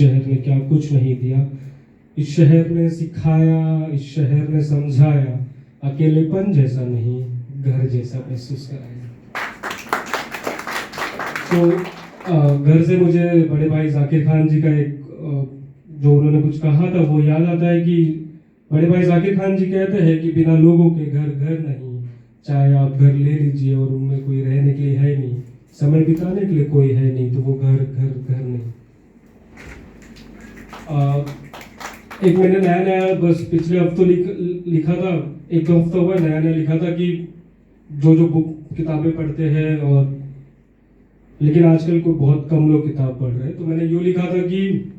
शहर ने क्या कुछ नहीं दिया। इस शहर ने सिखाया, इस शहर ने समझाया, अकेलेपन जैसा नहीं, घर जैसा महसूस कराया। तो घर से मुझे बड़े भाई जाकिर खान जी का एक जो उन्होंने कुछ कहा था वो याद आता है कि बड़े भाई जाकिर खान जी कहते हैं कि बिना लोगों के घर घर नहीं, चाहे आप घर ले लीजिए और उनमें कोई रहने के लिए है नहीं, समय बिताने के लिए कोई है नहीं, तो वो घर घर घर नहीं। एक मैंने नया नया बस पिछले हफ्तों लिखा था, एक दो हफ्ता हुआ नया नया लिखा था कि जो बुक किताबें पढ़ते हैं और लेकिन आजकल को बहुत कम लोग किताब पढ़ रहे हैं, तो मैंने यूँ लिखा था कि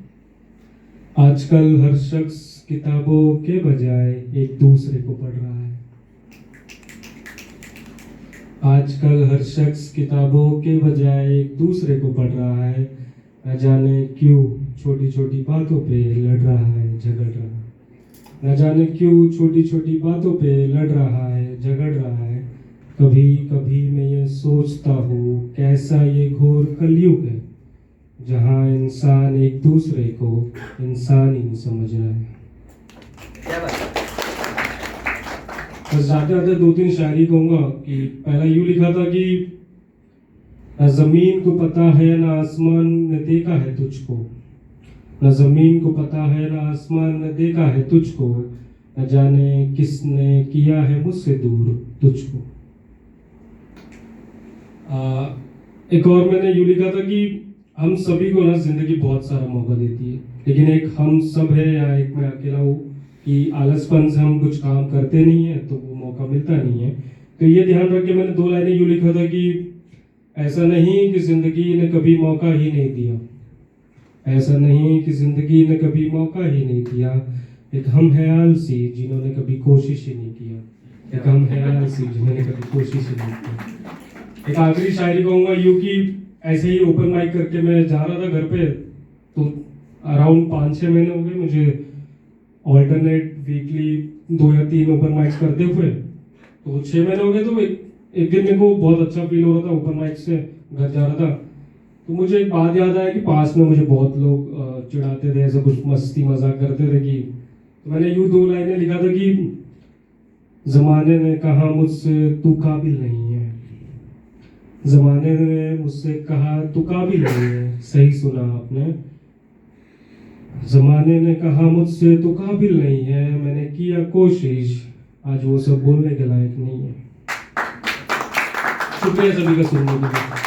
आजकल हर शख्स किताबों के बजाय एक दूसरे को पढ़ रहा है। आजकल हर शख्स किताबों के बजाय एक दूसरे को पढ़ रहा है। न जाने क्यों छोटी छोटी बातों पे लड़ रहा है, झगड़ रहा है। न जाने क्यों छोटी छोटी बातों पे लड़ रहा है, झगड़ रहा है। कभी कभी मैं ये सोचता हूँ कैसा ये घोर कलयुग है, जहाँ इंसान एक दूसरे को इंसान ही नहीं समझ रहा है। क्या बात है? बस जाते जाते दो तीन शायरी कहूँगा कि पहला यूँ लिखा था कि न जमीन को पता है न आसमान ने देखा है तुझको, न जमीन को पता है न आसमान ने देखा है तुझको, न जाने किसने किया है मुझसे दूर तुझको। एक और मैंने यूँ लिखा था कि हम सभी को ना जिंदगी बहुत सारा मौका देती है, लेकिन एक हम सब है या एक मैं अकेला हूँ कि आलसपन से हम कुछ काम करते नहीं है तो वो मौका मिलता नहीं है। तो ये ध्यान रख के मैंने दो लाइनें यूँ लिखा था कि ऐसा नहीं कि जिंदगी ने कभी मौका ही नहीं दिया, ऐसा नहीं कि जिंदगी ने कभी मौका ही नहीं दिया, एक हम है आलसी जिन्होंने कभी कोशिश ही नहीं किया, एक हम है आलसी जिन्होंने कभी कोशिश ही नहीं किया। एक आखिरी शायरी कहूँगा यूँ कि ऐसे ही ओपन माइक करके मैं जा रहा था घर पे, तो अराउंड 5-6 महीने हो गए मुझे ऑल्टरनेट वीकली 2 या 3 ओपन माइक्स करते हुए। तो 6 महीने हो गए, तो एक दिन मेरे को बहुत अच्छा फील हो रहा था, ओपन माइक से घर जा रहा था तो मुझे एक बात याद आया कि पास में मुझे बहुत लोग चिढ़ाते थे, ऐसा कुछ मस्ती मजाक करते थे कि तो मैंने यूँ 2 लाइनें लिखा था कि जमाने ने कहा मुझसे तू काबिल नहीं है, जमाने ने मुझसे कहा तू काबिल नहीं है। सही सुना आपने, जमाने ने कहा मुझसे तू काबिल नहीं है, मैंने किया कोशिश, आज वो सब बोलने के लायक नहीं है। शुक्रिया सभी का सुनने के लिए।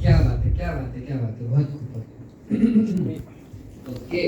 क्या बात है, क्या बात है, क्या बात है, बहुत खूब। ओके।